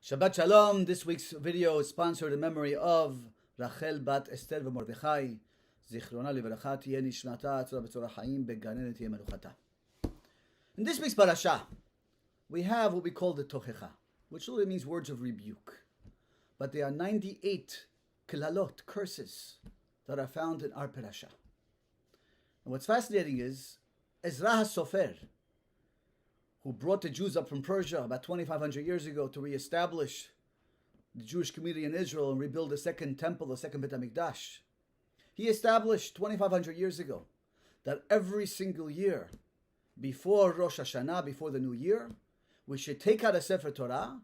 Shabbat Shalom. This week's video is sponsored in memory of Rachel Bat Esther v'Mordechai. Zichrona livracha tiye nishmata tzora b'tzora chaim beganen tiye menuchata. In this week's parasha, we have what we call the Tochecha, which literally means words of rebuke. But there are 98 kilalot, curses, that are found in our parasha. And what's fascinating is Ezra HaSofer, who brought the Jews up from Persia about 2,500 years ago to reestablish the Jewish community in Israel and rebuild the second temple, the second Beit HaMikdash. He established 2,500 years ago that every single year, before Rosh Hashanah, before the new year, we should take out a Sefer Torah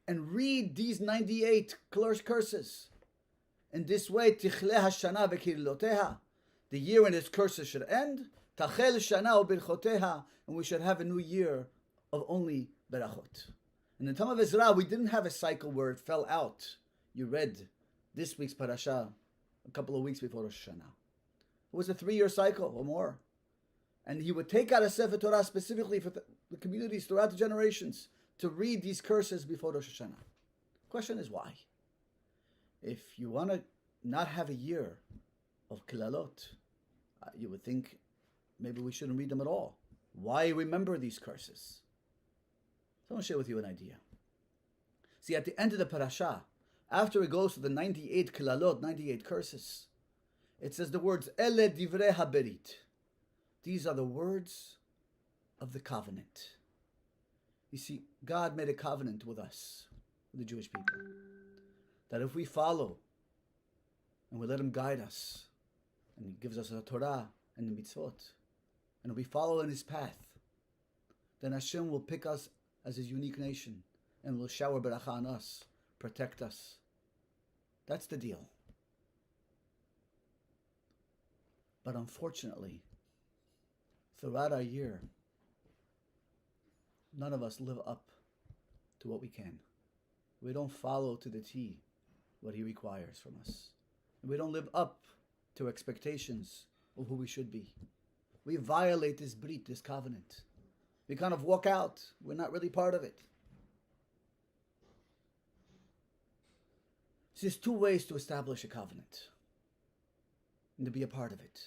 and read these 98 curses. In this way, Tichle Hashana v'kiriloteha, the year when its curses should end, Tachel Shana u'birchoteha, and we should have a new year of only berachot. In the time of Ezra, we didn't have a cycle where it fell out. You read this week's parasha a couple of weeks before Rosh Hashanah. It was a 3-year cycle or more. And he would take out a Sefer Torah specifically for the communities throughout the generations to read these curses before Rosh Hashanah. The question is why? If you want to not have a year of kilalot, you would think maybe we shouldn't read them at all. Why remember these curses? So I want to share with you an idea. See, at the end of the parasha, after it goes to the 98 kilalot, 98 curses, it says the words, Ele divrei haberit. These are the words of the covenant. You see, God made a covenant with us, with the Jewish people, that if we follow and we let Him guide us, and He gives us the Torah and the mitzvot, and if we follow in His path, then Hashem will pick us as His unique nation and will shower beracha on us, protect us. That's the deal. But unfortunately, throughout our year, none of us live up to what we can. We don't follow to the T what He requires from us. And we don't live up to expectations of who we should be. We violate this brit, this covenant. We kind of walk out. We're not really part of it. So there's 2 ways to establish a covenant and to be a part of it.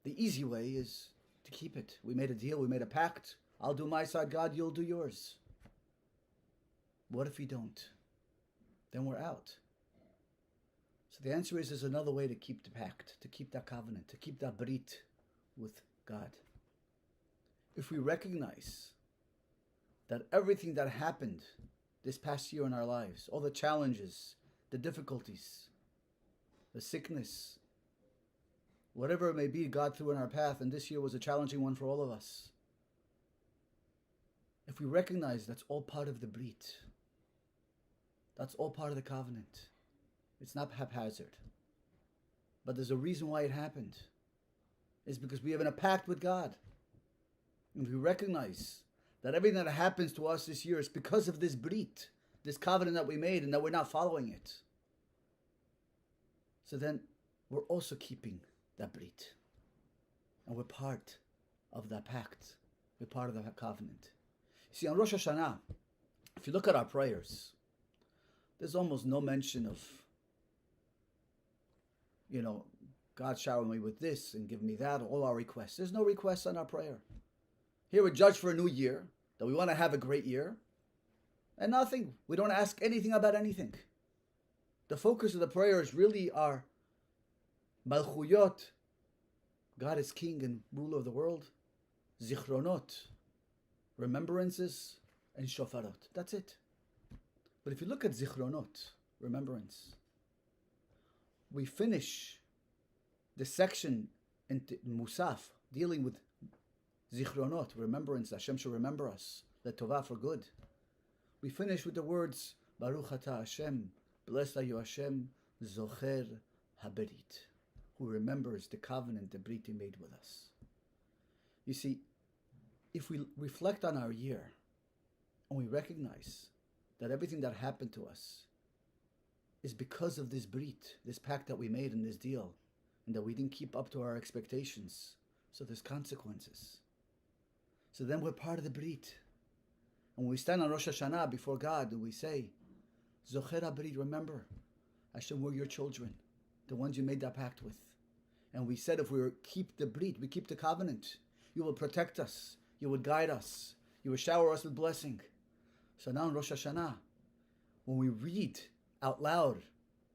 The easy way is to keep it. We made a deal, we made a pact. I'll do my side, God, you'll do yours. What if we don't? Then we're out. So the answer is there's another way to keep the pact, to keep that covenant, to keep that brit with God. If we recognize that everything that happened this past year in our lives, all the challenges, the difficulties, the sickness, whatever it may be, God threw in our path, and this year was a challenging one for all of us. If we recognize that's all part of the brit, that's all part of the covenant, it's not haphazard, but there's a reason why it happened. It's because we have a pact with God. And we recognize that everything that happens to us this year is because of this brit, this covenant that we made, and that we're not following it. So then we're also keeping that brit. And we're part of that pact. We're part of that covenant. You see, on Rosh Hashanah, if you look at our prayers, there's almost no mention of, God shower me with this and give me that, all our requests. There's no requests on our prayer. Here we're judged for a new year, that we want to have a great year, and nothing. We don't ask anything about anything. The focus of the prayers really are Malchuyot, God is king and ruler of the world, Zichronot, remembrances, and Shofarot. That's it. But if you look at Zichronot, remembrance, we finish the section in Musaf dealing with Zichronot, remembrance, Hashem shall remember us, let Tovah for good. We finish with the words, Baruch Ata Hashem, blessed are you Hashem, Zocher HaBerit, who remembers the covenant, the brit He made with us. You see, if we reflect on our year, and we recognize that everything that happened to us is because of this brit, this pact that we made in this deal, and that we didn't keep up to our expectations, so there's consequences. So then we're part of the brit. And when we stand on Rosh Hashanah before God, and we say, Zocher HaBrit, remember, Hashem, we're your children, the ones you made that pact with. And we said if we keep the Brit, we keep the covenant, you will protect us, you would guide us, you will shower us with blessing. So now in Rosh Hashanah, when we read out loud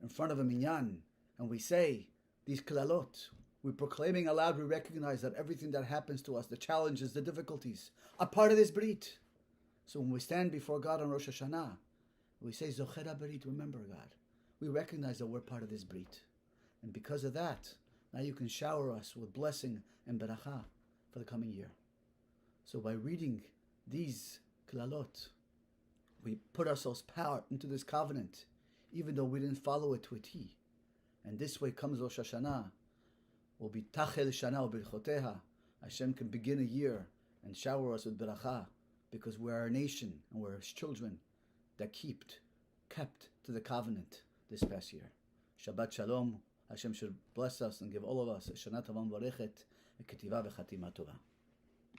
in front of a minyan, and we say these klalot, we're proclaiming aloud, we recognize that everything that happens to us, the challenges, the difficulties, are part of this Brit. So when we stand before God on Rosh Hashanah, we say, Zocher HaBrit, remember God. We recognize that we're part of this Brit. And because of that, now you can shower us with blessing and beracha for the coming year. So by reading these klalot, we put ourselves power into this covenant, even though we didn't follow it to a T. And this way comes Rosh Hashanah. Will be Tachel Shana Birchoteha. Hashem can begin a year and shower us with beracha, because we are a nation and we're His children that kept to the covenant this past year. Shabbat Shalom. Hashem should bless us and give all of us a Shana Tova Varechet, a Ketiva V'Chatima Tova.